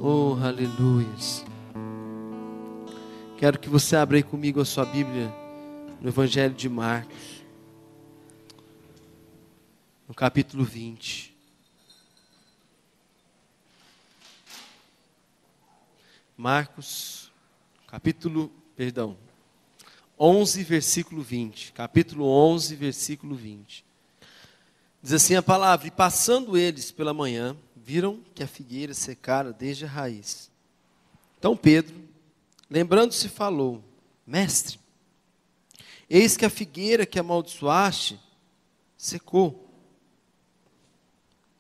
Oh, aleluias. Quero que você abra aí comigo a sua Bíblia no Evangelho de Marcos, no capítulo 20. Marcos, 11, versículo 20. Capítulo 11, versículo 20. Diz assim a palavra: e passando eles pela manhã, viram que a figueira secara desde a raiz. Então Pedro, lembrando-se, falou: Mestre, eis que a figueira que amaldiçoaste secou.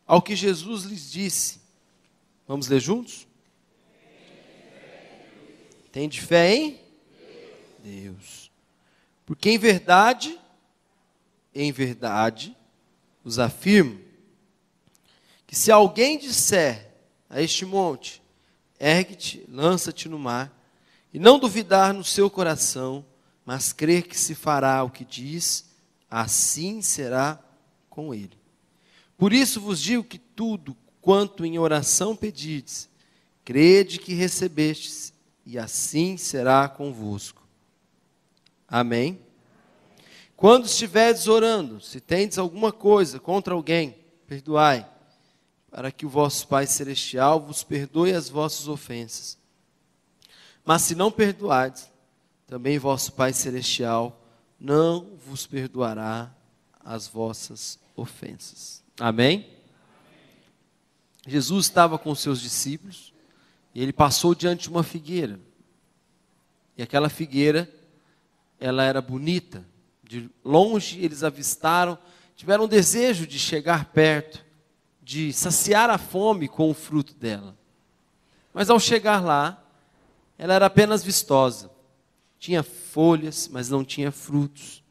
Ao que Jesus lhes disse, vamos ler juntos? Tende fé em Deus. Porque em verdade, os afirmo, que se alguém disser a este monte, ergue-te, lança-te no mar, e não duvidar no seu coração, mas crer que se fará o que diz, assim será com ele. Por isso vos digo que tudo quanto em oração pedides, crede que recebestes, e assim será convosco. Amém? Quando estiverdes orando, se tendes alguma coisa contra alguém, perdoai, para que o vosso Pai Celestial vos perdoe as vossas ofensas. Mas se não perdoardes, também vosso Pai Celestial não vos perdoará as vossas ofensas. Amém? Jesus estava com os seus discípulos, e ele passou diante de uma figueira. E aquela figueira, ela era bonita. De longe eles avistaram, tiveram desejo de chegar perto, de saciar a fome com o fruto dela. Mas ao chegar lá, ela era apenas vistosa. Tinha folhas, mas não tinha frutos.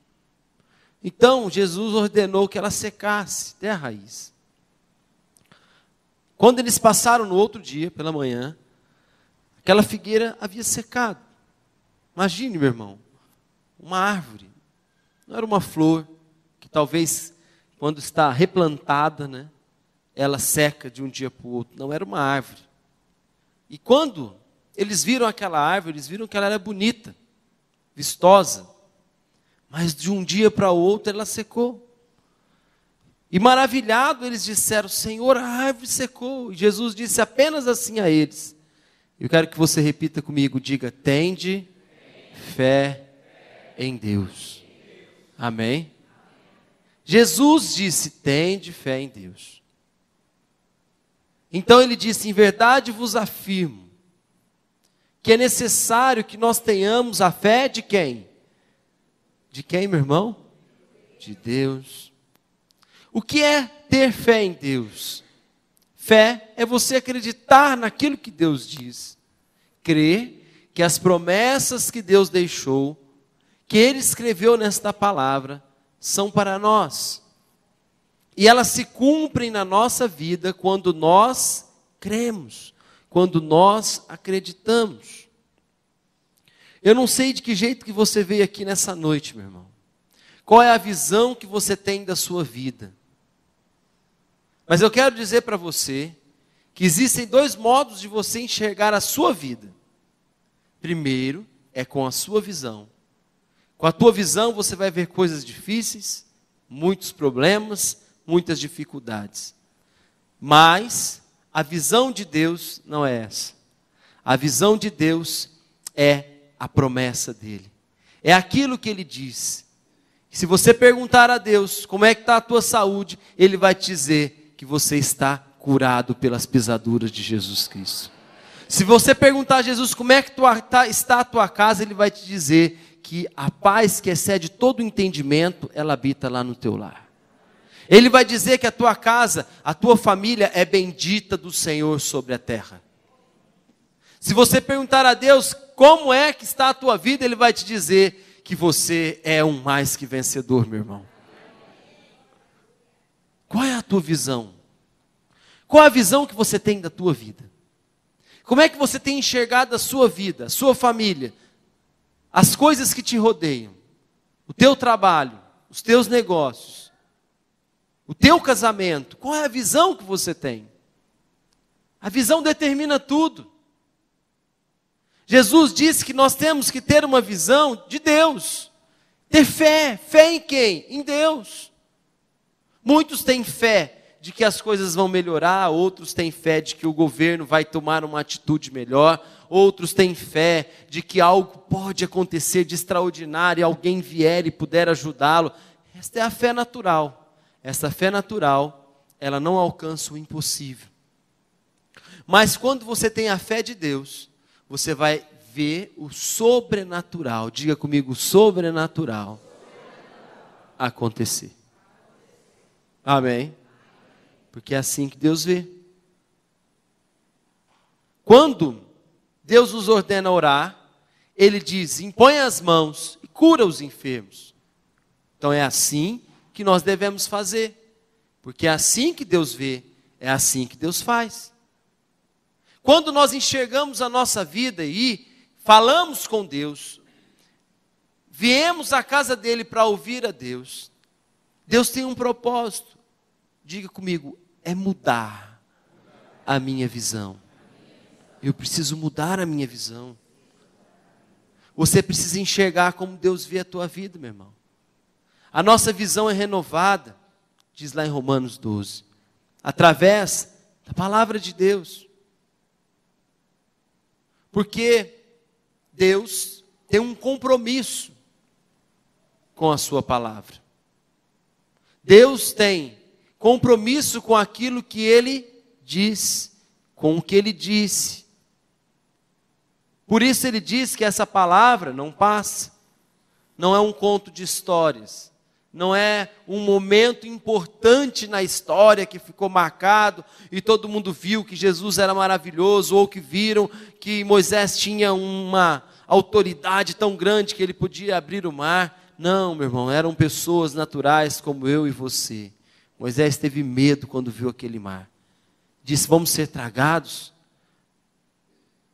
Então Jesus ordenou que ela secasse até a raiz. Quando eles passaram no outro dia, pela manhã, aquela figueira havia secado. Imagine, meu irmão, uma árvore. Não era uma flor, que talvez, quando está replantada, né, ela seca de um dia para o outro. Não, era uma árvore. E quando eles viram aquela árvore, eles viram que ela era bonita, vistosa. Mas de um dia para o outro ela secou. E maravilhado eles disseram: Senhor, a árvore secou. E Jesus disse apenas assim a eles. Eu quero que você repita comigo, diga: tende fé em Deus. Amém? Jesus disse: tende fé em Deus. Então ele disse: em verdade vos afirmo, que é necessário que nós tenhamos a fé de quem? De quem, meu irmão? De Deus. O que é ter fé em Deus? Fé é você acreditar naquilo que Deus diz. Crer que as promessas que Deus deixou, que Ele escreveu nesta palavra, são para nós. E elas se cumprem na nossa vida quando nós cremos, quando nós acreditamos. Eu não sei de que jeito que você veio aqui nessa noite, meu irmão. Qual é a visão que você tem da sua vida? Mas eu quero dizer para você que existem dois modos de você enxergar a sua vida. Primeiro, é com a sua visão. Com a tua visão você vai ver coisas difíceis, muitos problemas, muitas dificuldades. Mas a visão de Deus não é essa. A visão de Deus é a promessa dele. É aquilo que ele diz. Se você perguntar a Deus como é que está a tua saúde, Ele vai te dizer que você está curado pelas pisaduras de Jesus Cristo. Se você perguntar a Jesus como é que está a tua casa, Ele vai te dizer que a paz que excede todo o entendimento, ela habita lá no teu lar. Ele vai dizer que a tua casa, a tua família é bendita do Senhor sobre a terra. Se você perguntar a Deus como é que está a tua vida, Ele vai te dizer que você é um mais que vencedor, meu irmão. Qual é a tua visão? Qual é a visão que você tem da tua vida? Como é que você tem enxergado a sua vida, a sua família, as coisas que te rodeiam, o teu trabalho, os teus negócios, o teu casamento? Qual é a visão que você tem? A visão determina tudo. Jesus disse que nós temos que ter uma visão de Deus. Ter fé. Fé em quem? Em Deus. Muitos têm fé de que as coisas vão melhorar, outros têm fé de que o governo vai tomar uma atitude melhor, outros têm fé de que algo pode acontecer de extraordinário e alguém vier e puder ajudá-lo. Esta é a fé natural. Essa fé natural, ela não alcança o impossível. Mas quando você tem a fé de Deus, você vai ver o sobrenatural, diga comigo, sobrenatural, acontecer. Amém? Porque é assim que Deus vê. Quando Deus nos ordena orar, Ele diz, impõe as mãos e cura os enfermos. Então é assim que nós devemos fazer. Porque é assim que Deus vê, é assim que Deus faz. Quando nós enxergamos a nossa vida e falamos com Deus, viemos à casa dEle para ouvir a Deus, Deus tem um propósito. Diga comigo, é mudar a minha visão. Eu preciso mudar a minha visão. Você precisa enxergar como Deus vê a tua vida, meu irmão. A nossa visão é renovada, diz lá em Romanos 12, através da palavra de Deus. Porque Deus tem um compromisso com a sua palavra. Deus tem compromisso com aquilo que Ele diz, com o que Ele disse. Por isso Ele diz que essa palavra não passa. Não é um conto de histórias. Não é um momento importante na história que ficou marcado e todo mundo viu que Jesus era maravilhoso, ou que viram que Moisés tinha uma autoridade tão grande que ele podia abrir o mar. Não, meu irmão, eram pessoas naturais como eu e você. Moisés teve medo quando viu aquele mar. Disse, vamos ser tragados?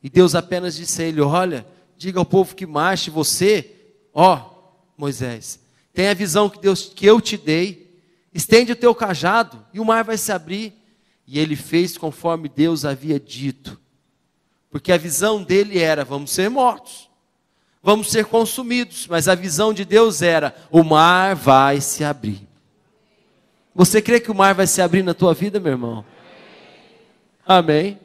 E Deus apenas disse a ele, olha, diga ao povo que marche você. Moisés, tem a visão que eu te dei. Estende o teu cajado e o mar vai se abrir. E ele fez conforme Deus havia dito. Porque a visão dele era, vamos ser mortos. Vamos ser consumidos. Mas a visão de Deus era, o mar vai se abrir. Você crê que o mar vai se abrir na tua vida, meu irmão? Amém?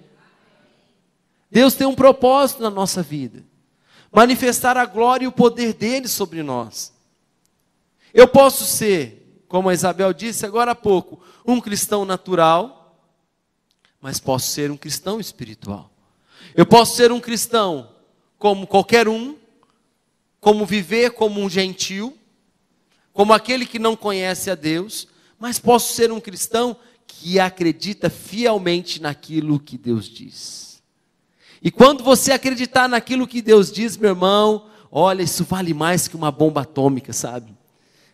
Deus tem um propósito na nossa vida. Manifestar a glória e o poder dele sobre nós. Eu posso ser, como a Isabel disse agora há pouco, um cristão natural, mas posso ser um cristão espiritual. Eu posso ser um cristão como qualquer um, como viver como um gentil, como aquele que não conhece a Deus, mas posso ser um cristão que acredita fielmente naquilo que Deus diz. E quando você acreditar naquilo que Deus diz, meu irmão, olha, isso vale mais que uma bomba atômica, sabe?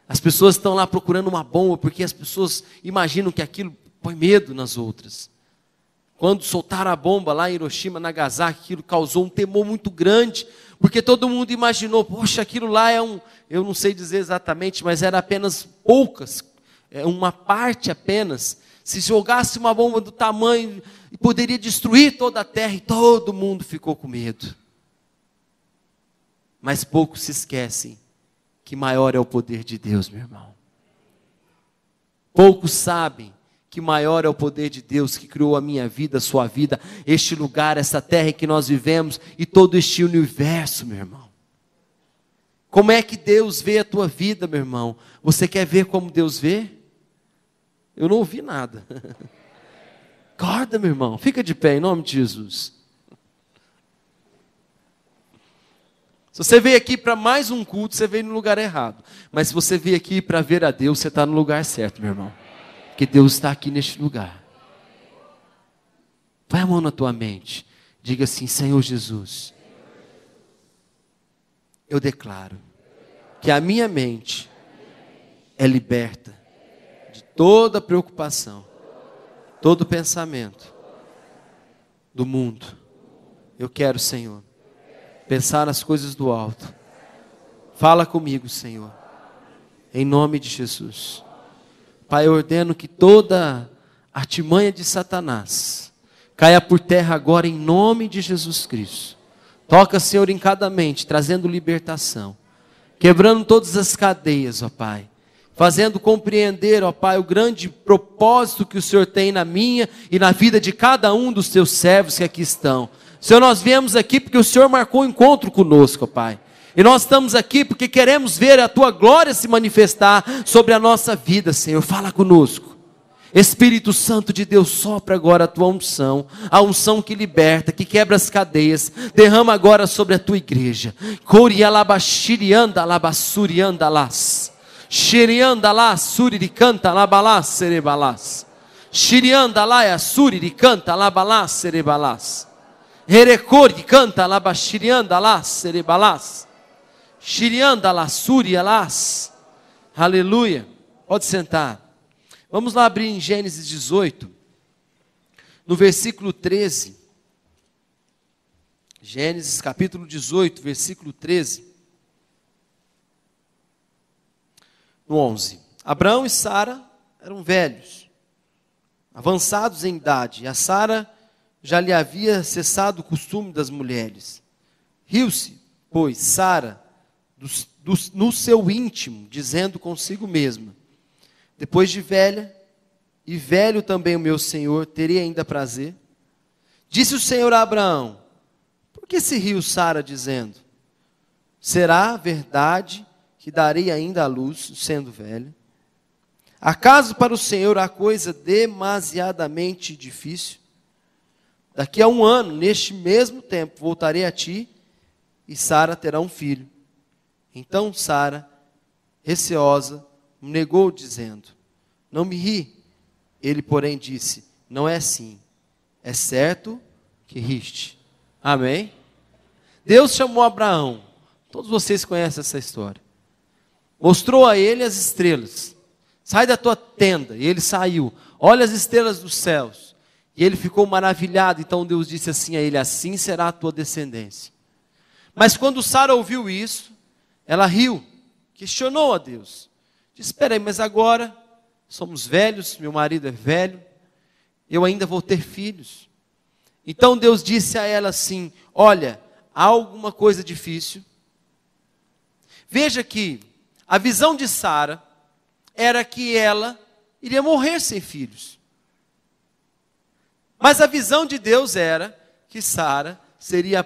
As pessoas estão lá procurando uma bomba, porque as pessoas imaginam que aquilo põe medo nas outras. Quando soltaram a bomba lá em Hiroshima, Nagasaki, aquilo causou um temor muito grande, porque todo mundo imaginou, poxa, aquilo lá é eu não sei dizer exatamente, mas era apenas poucas, uma parte apenas. Se jogasse uma bomba do tamanho, poderia destruir toda a terra, e todo mundo ficou com medo. Mas poucos se esquecem que maior é o poder de Deus, meu irmão. Poucos sabem que maior é o poder de Deus que criou a minha vida, a sua vida, este lugar, essa terra em que nós vivemos e todo este universo, meu irmão. Como é que Deus vê a tua vida, meu irmão? Você quer ver como Deus vê? Eu não ouvi nada. Acorda, meu irmão, fica de pé em nome de Jesus. Se você veio aqui para mais um culto, você veio no lugar errado. Mas se você veio aqui para ver a Deus, você está no lugar certo, meu irmão. Porque Deus está aqui neste lugar. Põe a mão na tua mente. Diga assim, Senhor Jesus, eu declaro que a minha mente é liberta de toda preocupação, todo pensamento do mundo. Eu quero, Senhor, pensar nas coisas do alto. Fala comigo, Senhor, em nome de Jesus. Pai, eu ordeno que toda artimanha de Satanás caia por terra agora em nome de Jesus Cristo. Toca, Senhor, em cada mente, trazendo libertação, quebrando todas as cadeias, ó Pai, fazendo compreender, ó Pai, o grande propósito que o Senhor tem na minha e na vida de cada um dos teus servos que aqui estão. Senhor, nós viemos aqui porque o Senhor marcou um encontro conosco, ó Pai. E nós estamos aqui porque queremos ver a Tua glória se manifestar sobre a nossa vida, Senhor. Fala conosco. Espírito Santo de Deus, sopra agora a Tua unção, a unção que liberta, que quebra as cadeias. Derrama agora sobre a Tua igreja. Corialabashirianda labassurianda las. Shirianda lá, suriricanta labalás cerebalás. Shirianda lá é suriricanta labalás cerebalás. Herecori canta labashirianda lá cerebalás. Shirianda lá, surialás. Aleluia. Pode sentar. Vamos lá abrir em Gênesis 18, no versículo 13. Gênesis capítulo 18, versículo 13. No 11. Abraão e Sara eram velhos, avançados em idade, e a Sara já lhe havia cessado o costume das mulheres. Riu-se, pois, Sara, no seu íntimo, dizendo consigo mesma: depois de velha, e velho também o meu senhor, teria ainda prazer? Disse o Senhor a Abraão: por que se riu Sara, dizendo: será verdade que darei ainda à luz, sendo velha? Acaso para o Senhor há coisa demasiadamente difícil? Daqui a 1 ano, neste mesmo tempo, voltarei a ti, e Sara terá um filho. Então Sara, receosa, negou, dizendo: não me ri. Ele, porém, disse: não é assim, é certo que riste. Amém? Deus chamou Abraão, todos vocês conhecem essa história, mostrou a ele as estrelas. Sai da tua tenda. E ele saiu. Olha as estrelas dos céus. E ele ficou maravilhado. Então Deus disse assim a ele: assim será a tua descendência. Mas quando Sara ouviu isso, ela riu, questionou a Deus. Disse: espera aí, mas agora somos velhos, meu marido é velho, eu ainda vou ter filhos. Então Deus disse a ela assim: olha, há alguma coisa difícil. Veja que a visão de Sara era que ela iria morrer sem filhos. Mas a visão de Deus era que Sara seria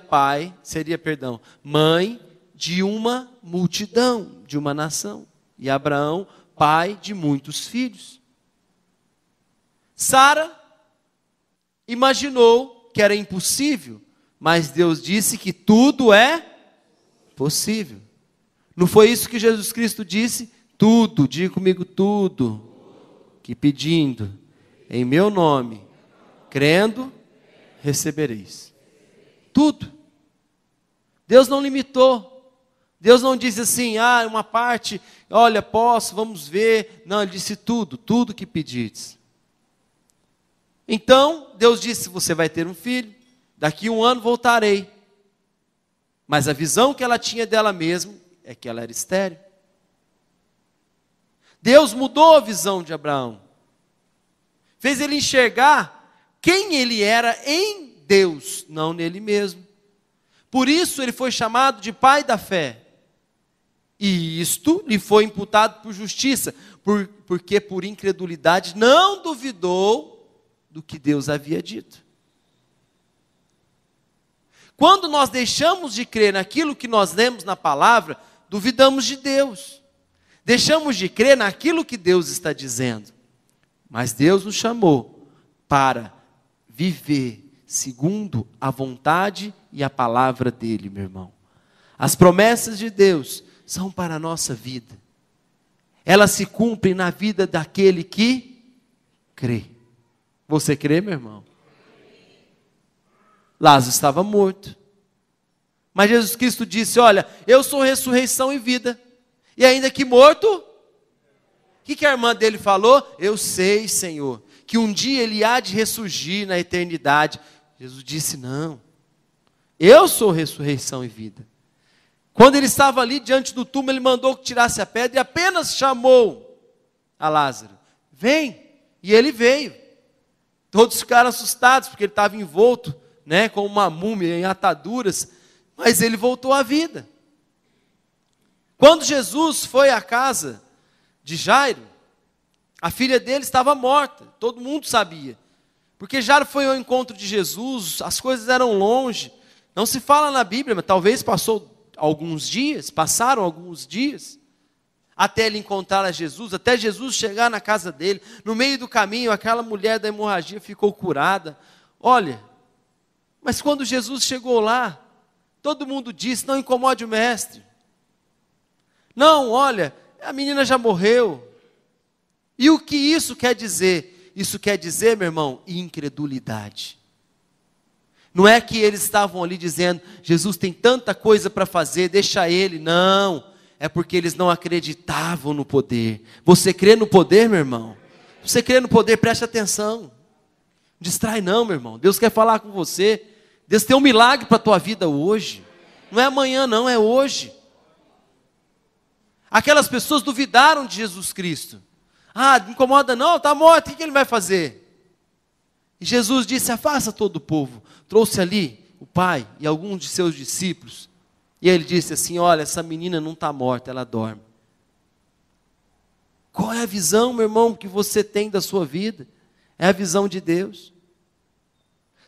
mãe de uma multidão, de uma nação. E Abraão, pai de muitos filhos. Sara imaginou que era impossível, mas Deus disse que tudo é possível. Não foi isso que Jesus Cristo disse? Tudo, diga comigo, tudo que pedindo em meu nome, crendo, recebereis. Tudo. Deus não limitou. Deus não disse assim: uma parte, olha, posso, vamos ver. Não, Ele disse tudo, tudo que pedires. Então, Deus disse: você vai ter um filho, daqui 1 ano voltarei. Mas a visão que ela tinha dela mesma é que ela era estéril. Deus mudou a visão de Abraão. Fez ele enxergar quem ele era em Deus, não nele mesmo. Por isso ele foi chamado de pai da fé. E isto lhe foi imputado por justiça, porque por incredulidade não duvidou do que Deus havia dito. Quando nós deixamos de crer naquilo que nós lemos na palavra, duvidamos de Deus. Deixamos de crer naquilo que Deus está dizendo. Mas Deus nos chamou para viver segundo a vontade e a palavra dEle, meu irmão. As promessas de Deus são para a nossa vida. Elas se cumprem na vida daquele que crê. Você crê, meu irmão? Lázaro estava morto. Mas Jesus Cristo disse: olha, eu sou ressurreição e vida. E ainda que morto, o que a irmã dele falou? Eu sei, Senhor, que um dia ele há de ressurgir na eternidade. Jesus disse: não, eu sou ressurreição e vida. Quando ele estava ali diante do túmulo, ele mandou que tirasse a pedra e apenas chamou a Lázaro: vem, e ele veio. Todos ficaram assustados, porque ele estava envolto, né, com uma múmia em ataduras, mas ele voltou à vida. Quando Jesus foi à casa de Jairo, a filha dele estava morta, todo mundo sabia. Porque Jairo foi ao encontro de Jesus, as coisas eram longe, não se fala na Bíblia, mas talvez passaram alguns dias, até ele encontrar a Jesus, até Jesus chegar na casa dele. No meio do caminho, aquela mulher da hemorragia ficou curada. Olha, mas quando Jesus chegou lá, todo mundo disse: não incomode o mestre. Não, olha, a menina já morreu. E o que isso quer dizer? Isso quer dizer, meu irmão, incredulidade. Não é que eles estavam ali dizendo: Jesus tem tanta coisa para fazer, deixa ele. Não, é porque eles não acreditavam no poder. Você crê no poder, meu irmão? Você crê no poder, preste atenção. Não distrai não, meu irmão. Deus quer falar com você. Deus tem um milagre para a tua vida hoje. Não é amanhã não, é hoje. Aquelas pessoas duvidaram de Jesus Cristo. Ah, não incomoda não, está morto, o que ele vai fazer? E Jesus disse: afasta todo o povo. Trouxe ali o pai e alguns de seus discípulos. E ele disse assim: olha, essa menina não está morta, ela dorme. Qual é a visão, meu irmão, que você tem da sua vida? É a visão de Deus.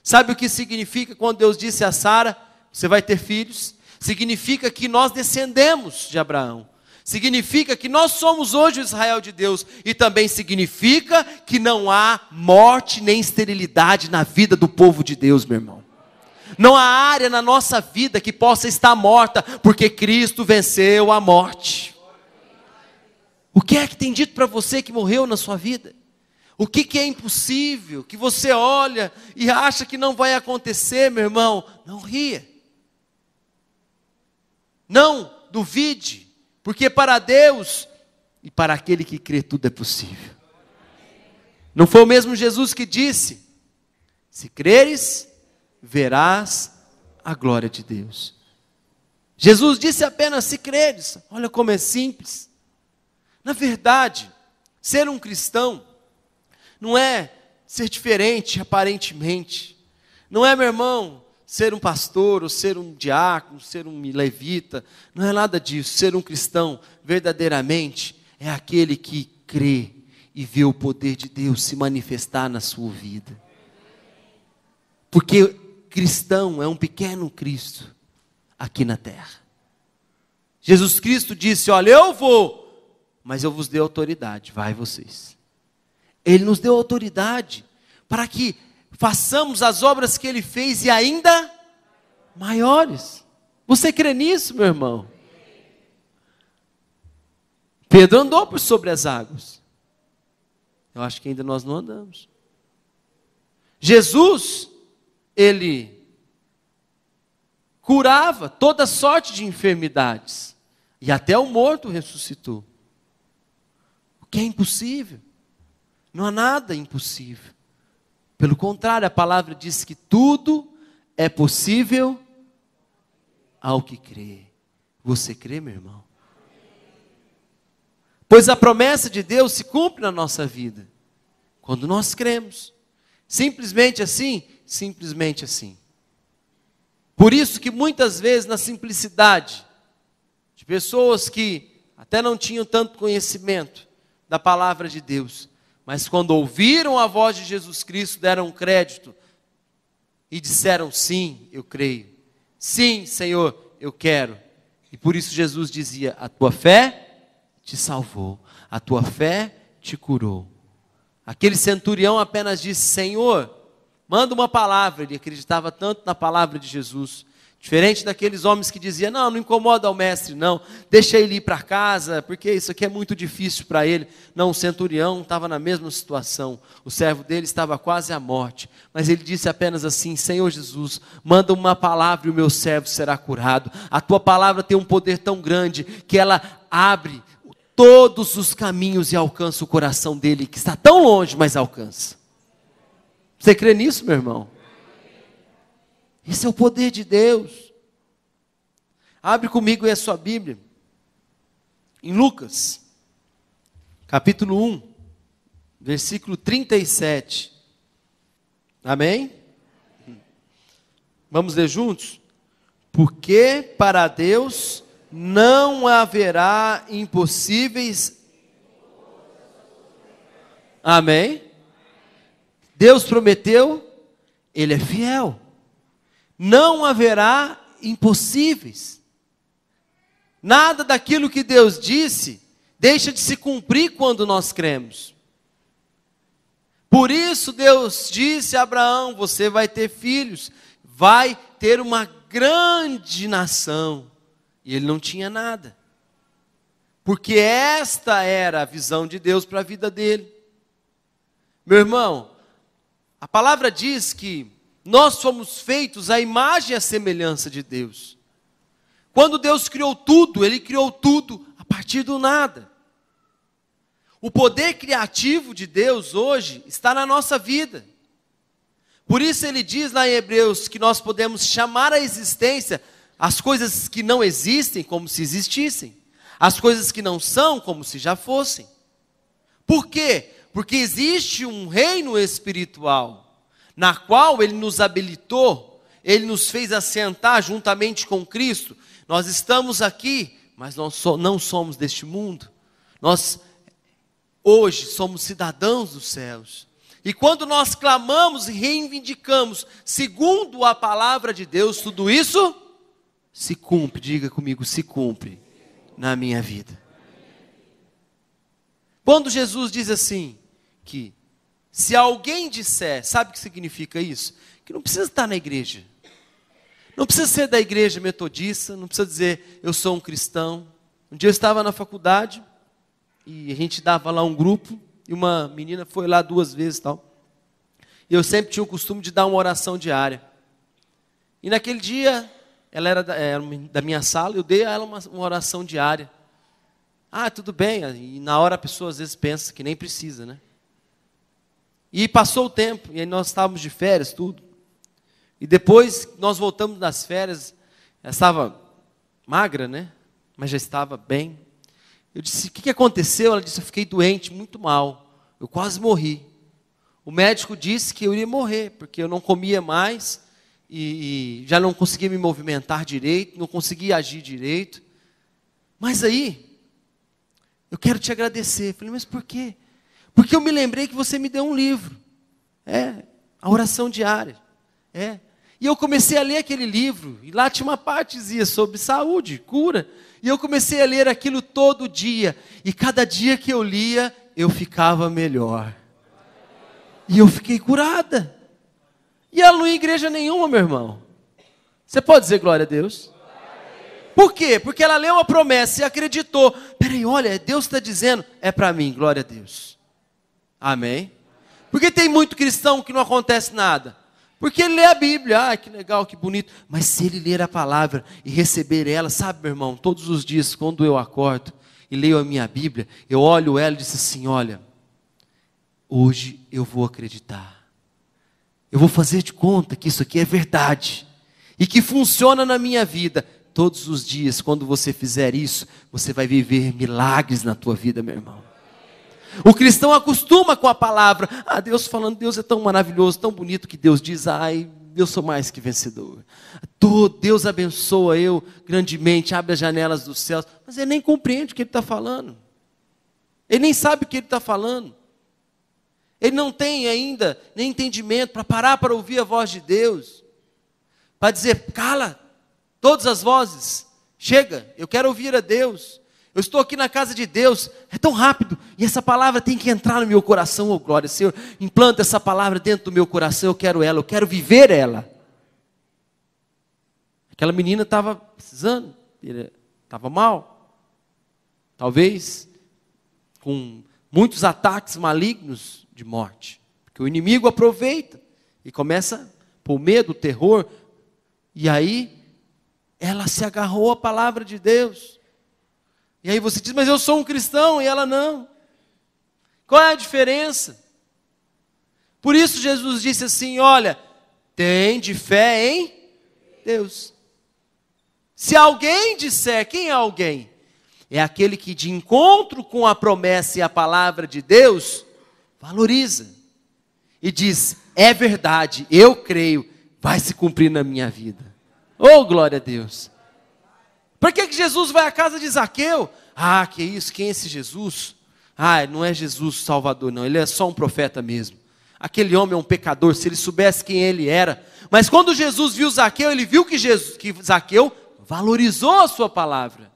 Sabe o que significa quando Deus disse a Sara: você vai ter filhos? Significa que nós descendemos de Abraão. Significa que nós somos hoje o Israel de Deus. E também significa que não há morte nem esterilidade na vida do povo de Deus, meu irmão. Não há área na nossa vida que possa estar morta, porque Cristo venceu a morte. O que é que tem dito para você que morreu na sua vida? O que é impossível, que você olha e acha que não vai acontecer, meu irmão? Não ria. Não duvide, porque para Deus e para aquele que crê tudo é possível. Não foi o mesmo Jesus que disse: se creres, verás a glória de Deus. Jesus disse apenas: se creres. Olha como é simples. Na verdade, ser um cristão não é ser diferente aparentemente. Não é, meu irmão, ser um pastor, ou ser um diácono, ser um levita. Não é nada disso. Ser um cristão verdadeiramente é aquele que crê e vê o poder de Deus se manifestar na sua vida. Porque cristão é um pequeno Cristo aqui na terra. Jesus Cristo disse: olha, eu vou, mas eu vos dei autoridade, vai vocês. Ele nos deu autoridade para que façamos as obras que Ele fez e ainda maiores. Você crê nisso, meu irmão? Pedro andou por sobre as águas. Eu acho que ainda nós não andamos. Jesus, Ele curava toda sorte de enfermidades. E até o morto ressuscitou. O que é impossível? Não há nada impossível. Pelo contrário, a palavra diz que tudo é possível ao que crê. Você crê, meu irmão? Pois a promessa de Deus se cumpre na nossa vida, quando nós cremos. Simplesmente assim, simplesmente assim. Por isso que muitas vezes na simplicidade de pessoas que até não tinham tanto conhecimento da palavra de Deus, mas quando ouviram a voz de Jesus Cristo, deram crédito e disseram: sim, eu creio. Sim, Senhor, eu quero. E por isso Jesus dizia: a tua fé te salvou, a tua fé te curou. Aquele centurião apenas disse: Senhor, manda uma palavra. Ele acreditava tanto na palavra de Jesus. Diferente daqueles homens que diziam: não, não incomoda o mestre não, deixa ele ir para casa, porque isso aqui é muito difícil para ele. Não, o centurião estava na mesma situação, o servo dele estava quase à morte, mas ele disse apenas assim: Senhor Jesus, manda uma palavra e o meu servo será curado. A tua palavra tem um poder tão grande, que ela abre todos os caminhos e alcança o coração dele, que está tão longe, mas alcança. Você crê nisso, meu irmão? Esse é o poder de Deus. Abre comigo aí a sua Bíblia, em Lucas, capítulo 1, versículo 37. Amém? Vamos ler juntos? Porque para Deus não haverá impossíveis. Amém? Deus prometeu, Ele é fiel. Não haverá impossíveis. Nada daquilo que Deus disse deixa de se cumprir quando nós cremos. Por isso Deus disse a Abraão: você vai ter filhos, vai ter uma grande nação. E ele não tinha nada. Porque esta era a visão de Deus para a vida dele. Meu irmão, a palavra diz que nós somos feitos à imagem e à semelhança de Deus. Quando Deus criou tudo, Ele criou tudo a partir do nada. O poder criativo de Deus hoje está na nossa vida. Por isso Ele diz lá em Hebreus que nós podemos chamar à existência as coisas que não existem como se existissem, as coisas que não são como se já fossem. Por quê? Porque existe um reino espiritual, na qual Ele nos habilitou, Ele nos fez assentar juntamente com Cristo. Nós estamos aqui, mas nós não somos deste mundo. Nós hoje somos cidadãos dos céus. E quando nós clamamos e reivindicamos, segundo a palavra de Deus, tudo isso se cumpre. Diga comigo, se cumpre na minha vida. Quando Jesus diz assim, que se alguém disser, sabe o que significa isso? Que não precisa estar na igreja. Não precisa ser da igreja metodista, não precisa dizer, eu sou um cristão. Um dia eu estava na faculdade, e a gente dava lá um grupo, e uma menina foi lá 2 vezes e tal. E eu sempre tinha o costume de dar uma oração diária. E naquele dia, ela era da minha sala, eu dei a ela uma oração diária. Ah, tudo bem, e na hora a pessoa às vezes pensa que nem precisa, né? E passou o tempo, e aí nós estávamos de férias, tudo. E depois nós voltamos das férias, ela estava magra, né? Mas já estava bem. Eu disse, o que aconteceu? Ela disse, eu fiquei doente, muito mal. Eu quase morri. O médico disse que eu iria morrer, porque eu não comia mais, e já não conseguia me movimentar direito, não conseguia agir direito. Mas aí, eu quero te agradecer. Eu falei, mas por quê? Porque eu me lembrei que você me deu um livro. A oração diária. E eu comecei a ler aquele livro, e lá tinha uma partezinha sobre saúde, cura. E eu comecei a ler aquilo todo dia. E cada dia que eu lia, eu ficava melhor. E eu fiquei curada. E ela não ia em igreja nenhuma, meu irmão. Você pode dizer glória a Deus? Por quê? Porque ela leu a promessa e acreditou. Peraí, olha, Deus está dizendo, é para mim, glória a Deus. Amém? Porque tem muito cristão que não acontece nada. Porque ele lê a Bíblia, que legal, que bonito. Mas se ele ler a palavra e receber ela, sabe, meu irmão, todos os dias, quando eu acordo e leio a minha Bíblia, eu olho ela e disse assim, olha, hoje eu vou acreditar. Eu vou fazer de conta que isso aqui é verdade. E que funciona na minha vida. Todos os dias, quando você fizer isso, você vai viver milagres na tua vida, meu irmão. O cristão acostuma com a palavra. Deus falando, Deus é tão maravilhoso, tão bonito, que Deus diz, eu sou mais que vencedor. Deus abençoa eu grandemente, abre as janelas dos céus. Mas ele nem compreende o que ele está falando. Ele nem sabe o que ele está falando. Ele não tem ainda nem entendimento para parar para ouvir a voz de Deus. Para dizer, cala todas as vozes. Chega, eu quero ouvir a Deus. Eu estou aqui na casa de Deus, é tão rápido, e essa palavra tem que entrar no meu coração, oh glória, Senhor, implanta essa palavra dentro do meu coração, eu quero ela, eu quero viver ela. Aquela menina estava precisando, estava mal, talvez com muitos ataques malignos de morte, porque o inimigo aproveita e começa por medo, terror, e aí ela se agarrou à palavra de Deus. E aí você diz, mas eu sou um cristão, e ela não. Qual é a diferença? Por isso Jesus disse assim, olha, tem de fé em Deus. Se alguém disser, quem é alguém? É aquele que de encontro com a promessa e a palavra de Deus, valoriza. e diz: é verdade, eu creio, vai se cumprir na minha vida. Oh, glória a Deus. Por que Jesus vai à casa de Zaqueu? Ah, que isso, quem é esse Jesus? Ah, não é Jesus o Salvador não, ele é só um profeta mesmo. Aquele homem é um pecador, se ele soubesse quem ele era. Mas quando Jesus viu Zaqueu, ele viu que Zaqueu valorizou a sua palavra.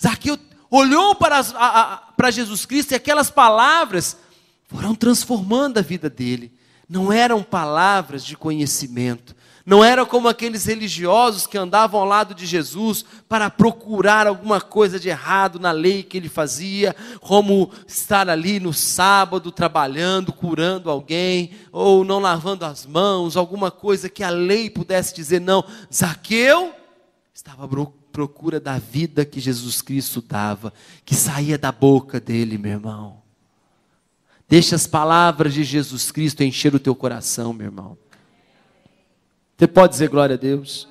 Zaqueu olhou para Jesus Cristo e aquelas palavras foram transformando a vida dele. Não eram palavras de conhecimento. Não eram como aqueles religiosos que andavam ao lado de Jesus para procurar alguma coisa de errado na lei que ele fazia, como estar ali no sábado trabalhando, curando alguém, ou não lavando as mãos, alguma coisa que a lei pudesse dizer. Não, Zaqueu estava à procura da vida que Jesus Cristo dava, que saía da boca dele, meu irmão. Deixa as palavras de Jesus Cristo encher o teu coração, meu irmão. Você pode dizer glória a Deus?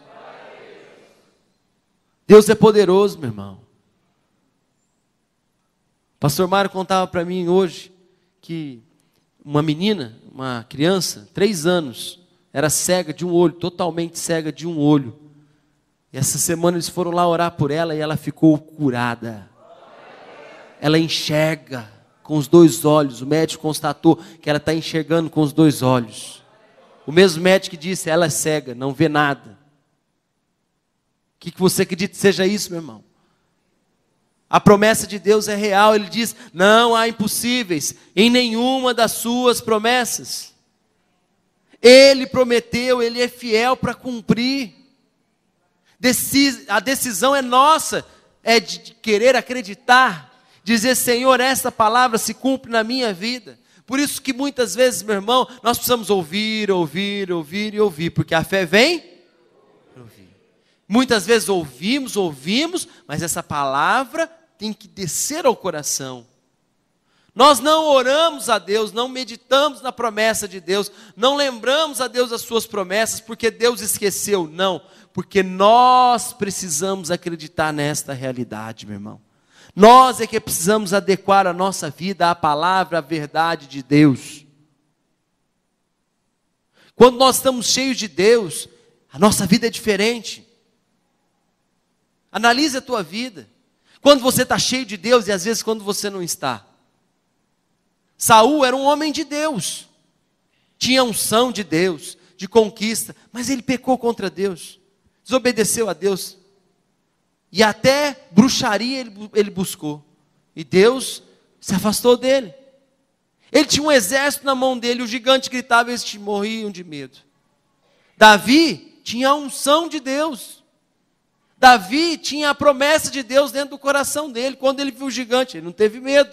Deus é poderoso, meu irmão. O pastor Mário contava para mim hoje que uma menina, uma criança, 3 anos, era cega de um olho, totalmente cega de um olho. E essa semana eles foram lá orar por ela e ela ficou curada. Ela enxerga com os 2 olhos. O médico constatou que ela está enxergando com os 2 olhos. O mesmo médico que disse: ela é cega, não vê nada. O que você acredita que seja isso, meu irmão? A promessa de Deus é real. Ele diz: não há impossíveis em nenhuma das suas promessas. Ele prometeu, Ele é fiel para cumprir. A decisão é nossa, é de querer acreditar, dizer: Senhor, essa palavra se cumpre na minha vida. Por isso que muitas vezes, meu irmão, nós precisamos ouvir, porque a fé vem por ouvir. Muitas vezes ouvimos, mas essa palavra tem que descer ao coração. Nós não oramos a Deus, não meditamos na promessa de Deus, não lembramos a Deus as suas promessas, porque Deus esqueceu, não. Porque nós precisamos acreditar nesta realidade, meu irmão. Nós é que precisamos adequar a nossa vida à palavra, à verdade de Deus. Quando nós estamos cheios de Deus, a nossa vida é diferente. Analise a tua vida. Quando você está cheio de Deus e às vezes quando você não está. Saul era um homem de Deus. Tinha unção de Deus, de conquista, mas ele pecou contra Deus. Desobedeceu a Deus. E até bruxaria ele buscou. E Deus se afastou dele. Ele tinha um exército na mão dele. O gigante gritava e eles morriam de medo. Davi tinha a unção de Deus. Davi tinha a promessa de Deus dentro do coração dele. Quando ele viu o gigante, ele não teve medo.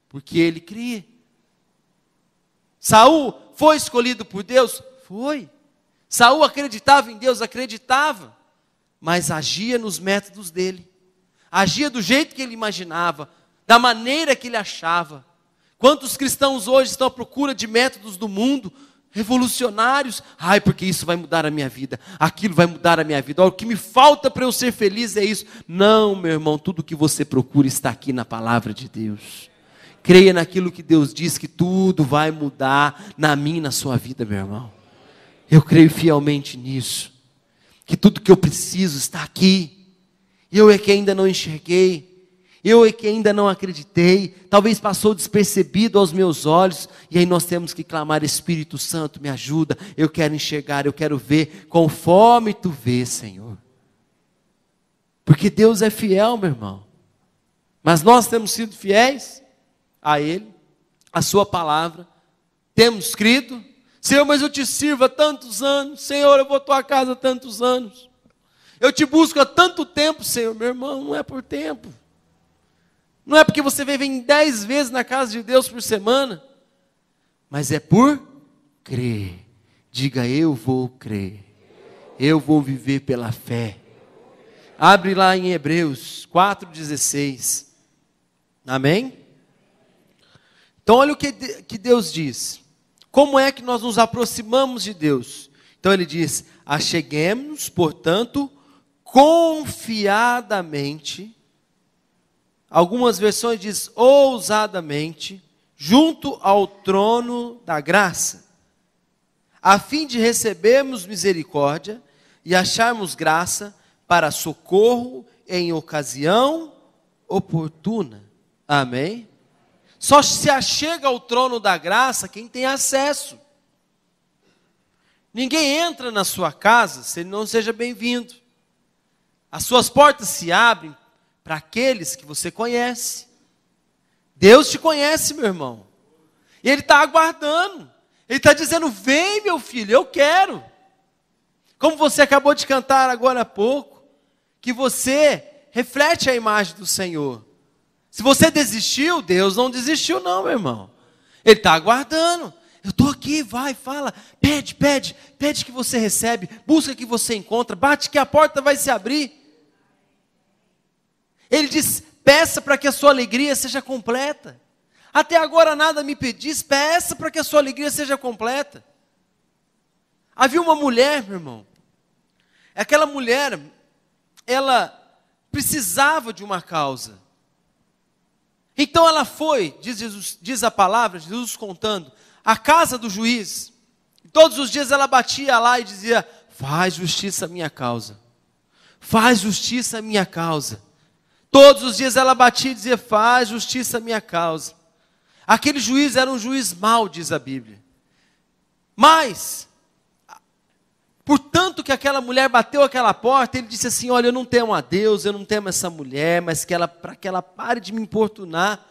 Porque ele cria. Saul foi escolhido por Deus? Foi. Saul acreditava em Deus? Acreditava. Mas agia nos métodos dele, agia do jeito que ele imaginava, da maneira que ele achava. Quantos cristãos hoje estão à procura de métodos do mundo, revolucionários? Ai, porque isso vai mudar a minha vida, aquilo vai mudar a minha vida. Olha, o que me falta para eu ser feliz é isso. Não, meu irmão, tudo que você procura está aqui na palavra de Deus. Creia naquilo que Deus diz, que tudo vai mudar na minha e na sua vida, meu irmão. Eu creio fielmente nisso. Que tudo que eu preciso está aqui. Eu é que ainda não enxerguei. Eu é que ainda não acreditei. Talvez passou despercebido aos meus olhos. E aí nós temos que clamar: Espírito Santo, me ajuda. Eu quero enxergar, eu quero ver conforme tu vês, Senhor. Porque Deus é fiel, meu irmão. Mas nós temos sido fiéis a Ele, a sua palavra. Temos crido. Senhor, mas eu te sirvo há tantos anos. Senhor, eu vou à tua casa há tantos anos. Eu te busco há tanto tempo, Senhor. Meu irmão, não é por tempo. Não é porque você vem 10 vezes na casa de Deus por semana. Mas é por crer. Diga: eu vou crer. Eu vou viver pela fé. Abre lá em Hebreus 4,16. Amém? Então olha o que Deus diz. Como é que nós nos aproximamos de Deus? Então ele diz: acheguemo-nos, portanto, confiadamente. Algumas versões diz ousadamente, junto ao trono da graça, a fim de recebermos misericórdia e acharmos graça para socorro em ocasião oportuna. Amém? Só se achega ao trono da graça quem tem acesso. Ninguém entra na sua casa se ele não seja bem-vindo. As suas portas se abrem para aqueles que você conhece. Deus te conhece, meu irmão. E Ele está aguardando. Ele está dizendo, vem meu filho, eu quero. Como você acabou de cantar agora há pouco, que você reflete a imagem do Senhor. Se você desistiu, Deus não desistiu não, meu irmão. Ele está aguardando. Eu estou aqui, vai, fala, pede que você recebe, busca que você encontra, bate que a porta vai se abrir. Ele diz, peça para que a sua alegria seja completa. Até agora nada me pedis, peça para que a sua alegria seja completa. Havia uma mulher, meu irmão, aquela mulher, ela precisava de uma causa. Então ela foi, diz a palavra, Jesus contando, à casa do juiz. Todos os dias ela batia lá e dizia, faz justiça à minha causa. Faz justiça à minha causa. Todos os dias ela batia e dizia, faz justiça à minha causa. Aquele juiz era um juiz mau, diz a Bíblia. Mas, portanto que aquela mulher bateu aquela porta, ele disse assim, olha, eu não temo a Deus, eu não temo essa mulher, mas para que ela pare de me importunar,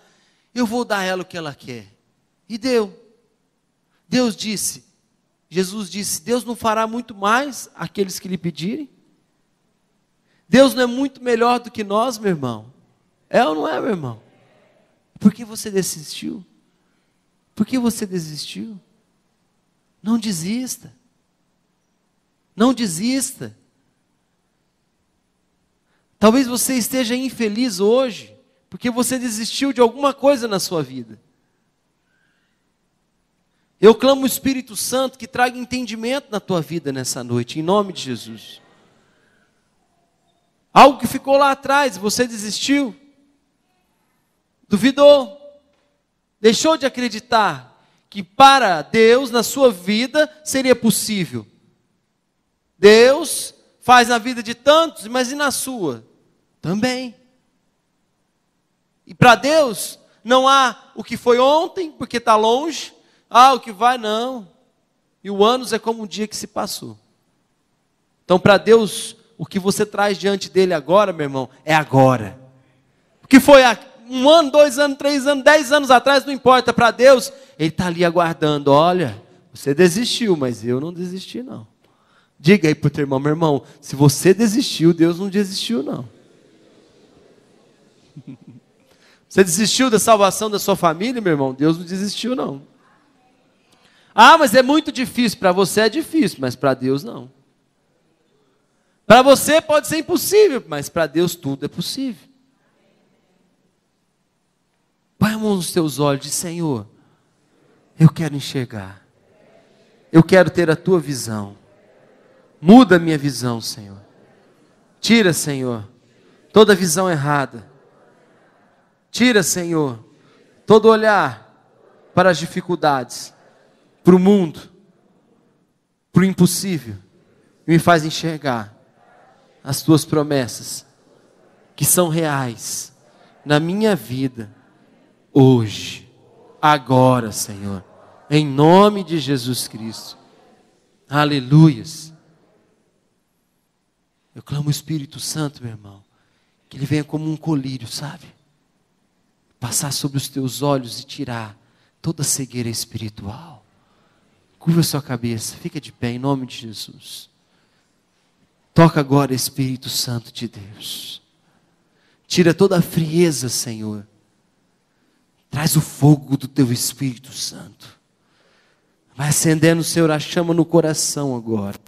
eu vou dar a ela o que ela quer. E deu. Deus disse, Jesus disse, Deus não fará muito mais aqueles que lhe pedirem? Deus não é muito melhor do que nós, meu irmão? É ou não é, meu irmão? Por que você desistiu? Por que você desistiu? Não desista. Não desista. Talvez você esteja infeliz hoje, porque você desistiu de alguma coisa na sua vida. Eu clamo o Espírito Santo que traga entendimento na tua vida nessa noite, em nome de Jesus. Algo que ficou lá atrás, você desistiu, duvidou, deixou de acreditar que para Deus, na sua vida, seria possível. Deus faz na vida de tantos, mas e na sua? Também. E para Deus, não há o que foi ontem, porque está longe, o que vai, não. E o anos é como um dia que se passou. Então, para Deus, o que você traz diante dele agora, meu irmão, é agora. O que foi há 1 ano, 2 anos, 3 anos, 10 anos atrás, não importa. Para Deus, Ele está ali aguardando. Olha, você desistiu, mas eu não desisti não. Diga aí para o teu irmão, meu irmão, se você desistiu, Deus não desistiu não. Você desistiu da salvação da sua família, meu irmão? Deus não desistiu não. Mas é muito difícil. Para você é difícil, mas para Deus não. Para você pode ser impossível, mas para Deus tudo é possível. Põe a mão nos teus olhos e diz, Senhor, eu quero enxergar. Eu quero ter a tua visão. Muda a minha visão, Senhor. Tira, Senhor, toda visão errada. Tira, Senhor, todo olhar para as dificuldades, para o mundo, para o impossível. E me faz enxergar as tuas promessas, que são reais, na minha vida, hoje, agora, Senhor, em nome de Jesus Cristo. Aleluias. Eu clamo o Espírito Santo, meu irmão, que Ele venha como um colírio, sabe? Passar sobre os teus olhos e tirar toda a cegueira espiritual. Curva a sua cabeça, fica de pé em nome de Jesus. Toca agora, Espírito Santo de Deus. Tira toda a frieza, Senhor. Traz o fogo do teu Espírito Santo. Vai acendendo, Senhor, a chama no coração agora.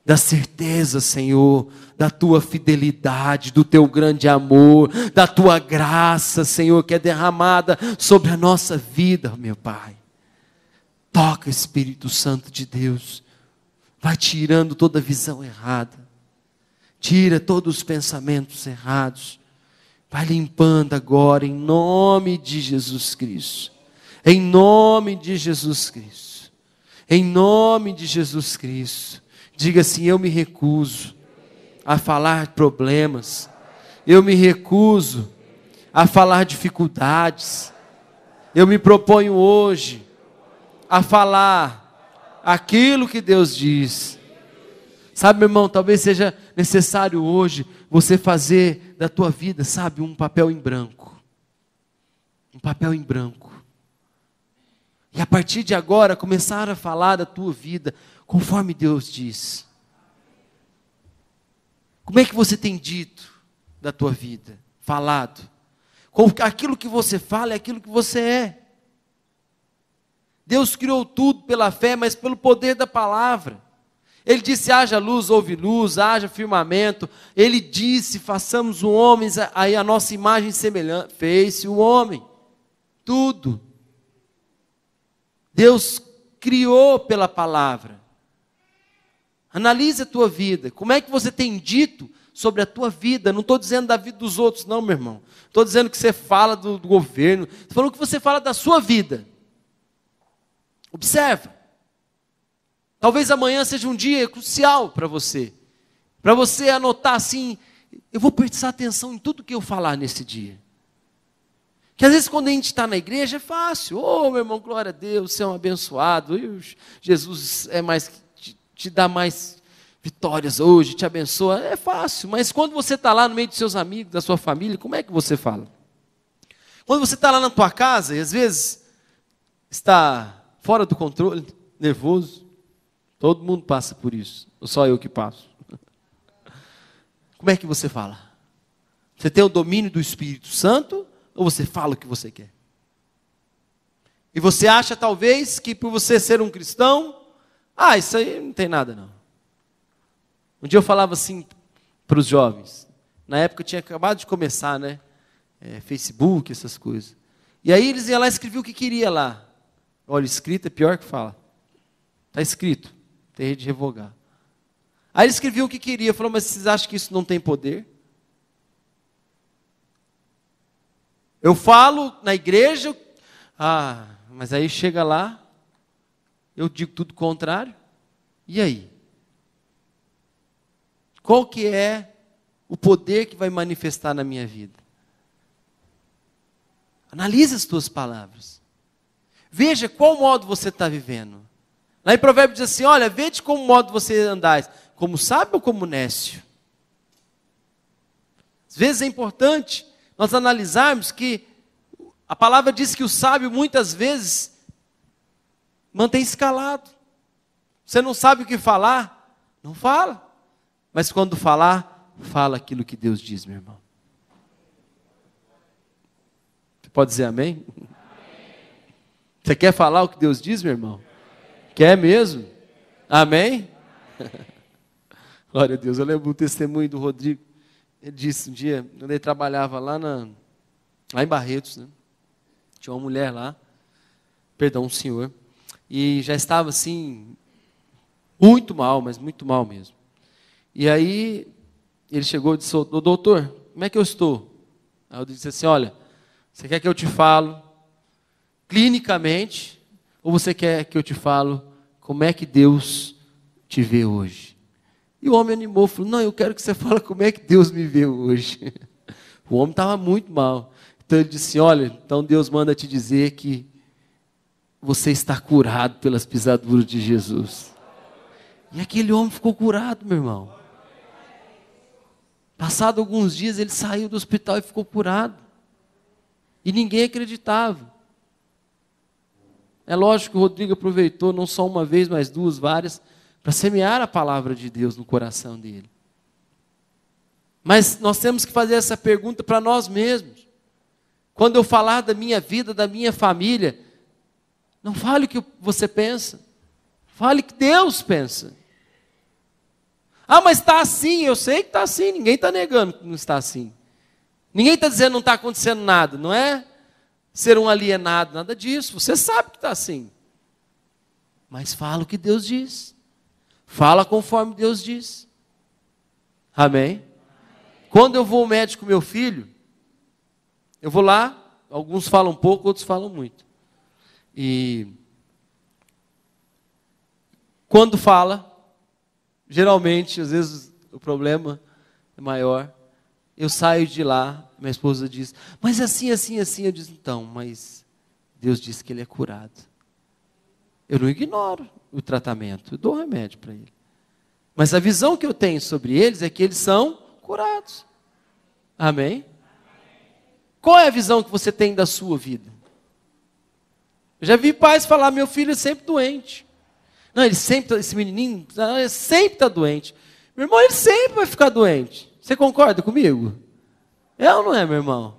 Da certeza, Senhor, da tua fidelidade, do teu grande amor, da tua graça, Senhor, que é derramada sobre a nossa vida, meu Pai. Toca, Espírito Santo de Deus. Vai tirando toda a visão errada. Tira todos os pensamentos errados. Vai limpando agora, em nome de Jesus Cristo. Em nome de Jesus Cristo. Em nome de Jesus Cristo. Diga assim: eu me recuso a falar problemas. Eu me recuso a falar dificuldades. Eu me proponho hoje a falar aquilo que Deus diz. Sabe, meu irmão, talvez seja necessário hoje você fazer da tua vida, sabe, um papel em branco. Um papel em branco. E a partir de agora, começar a falar da tua vida conforme Deus diz. Como é que você tem dito da tua vida? Falado. Aquilo que você fala é aquilo que você é. Deus criou tudo pela fé, mas pelo poder da palavra. Ele disse: haja luz, houve luz, haja firmamento. Ele disse: façamos o homem aí a nossa imagem semelhante. Fez-se o homem. Tudo. Deus criou pela palavra. Analise a tua vida. Como é que você tem dito sobre a tua vida? Não estou dizendo da vida dos outros, não, meu irmão. Estou dizendo que você fala do governo. Estou falando que você fala da sua vida. Observa. Talvez amanhã seja um dia crucial para você. Para você anotar assim: eu vou prestar atenção em tudo que eu falar nesse dia. Que às vezes quando a gente está na igreja é fácil. Oh, meu irmão, glória a Deus, você é um abençoado. Jesus é mais, te dá mais vitórias hoje, te abençoa. É fácil, mas quando você está lá no meio dos seus amigos, da sua família, como é que você fala? Quando você está lá na tua casa e às vezes está fora do controle, nervoso, todo mundo passa por isso, ou só eu que passo? Como é que você fala? Você tem o domínio do Espírito Santo ou você fala o que você quer? E você acha talvez que por você ser um cristão, isso aí não tem nada não. Um dia eu falava assim para os jovens, na época eu tinha acabado de começar, né? Facebook, essas coisas. E aí eles iam lá e escreviam o que queria lá. Olha, escrito é pior que fala. Está escrito, tem rede de revogar. Aí eles escreviam o que queria, falou: mas vocês acham que isso não tem poder? Eu falo na igreja, mas aí chega lá, eu digo tudo contrário. E aí? Qual que é o poder que vai manifestar na minha vida? Analise as tuas palavras. Veja qual modo você está vivendo. Lá em Provérbios diz assim: olha, vede como modo você andais, como sábio ou como nécio. Às vezes é importante nós analisarmos que a palavra diz que o sábio muitas vezes mantém-se calado. Você não sabe o que falar? Não fala. Mas quando falar, fala aquilo que Deus diz, meu irmão. Você pode dizer amém? Você quer falar o que Deus diz, meu irmão? Quer mesmo? Amém? Glória a Deus. Eu lembro o testemunho do Rodrigo. Ele disse um dia, quando ele trabalhava lá em Barretos, né? Tinha uma mulher lá, um senhor, e já estava assim, muito mal, mas muito mal mesmo. E aí, ele chegou e disse: doutor, como é que eu estou? Aí eu disse assim: olha, você quer que eu te falo clinicamente, ou você quer que eu te falo como é que Deus te vê hoje? E o homem animou, falou: não, eu quero que você fale como é que Deus me vê hoje. O homem estava muito mal. Então ele disse: olha, então Deus manda te dizer que você está curado pelas pisaduras de Jesus. E aquele homem ficou curado, meu irmão. Passado alguns dias ele saiu do hospital e ficou curado. E ninguém acreditava. É lógico que o Rodrigo aproveitou não só uma vez, mas duas, várias, para semear a palavra de Deus no coração dele. Mas nós temos que fazer essa pergunta para nós mesmos. Quando eu falar da minha vida, da minha família, não fale o que você pensa. Fale o que Deus pensa. Mas está assim, eu sei que está assim, ninguém está negando que não está assim. Ninguém está dizendo que não está acontecendo nada, não é ser um alienado, nada disso. Você sabe que está assim. Mas fala o que Deus diz. Fala conforme Deus diz. Amém? Quando eu vou ao médico com meu filho, eu vou lá, alguns falam pouco, outros falam muito. E quando fala, geralmente, às vezes o problema é maior. Eu saio de lá, minha esposa diz, mas assim, assim, assim. Eu disse, então, mas Deus disse que ele é curado. Eu não ignoro o tratamento, eu dou remédio para ele. Mas a visão que eu tenho sobre eles é que eles são curados. Amém? Qual é a visão que você tem da sua vida? Eu já vi pais falar, meu filho é sempre doente. Não, ele sempre, esse menininho, ele sempre está doente. Meu irmão, ele sempre vai ficar doente. Você concorda comigo? É ou não é, meu irmão?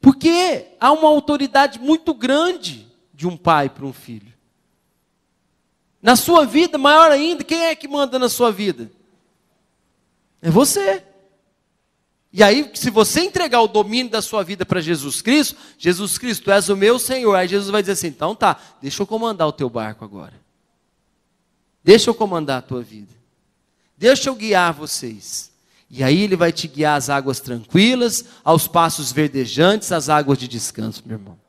Porque há uma autoridade muito grande de um pai para um filho. Na sua vida, maior ainda, quem é que manda na sua vida? É você. E aí, se você entregar o domínio da sua vida para Jesus Cristo, tu és o meu Senhor. Aí Jesus vai dizer assim, então tá, deixa eu comandar o teu barco agora. Deixa eu comandar a tua vida. Deixa eu guiar vocês. E aí ele vai te guiar às águas tranquilas, aos passos verdejantes, às águas de descanso, meu irmão.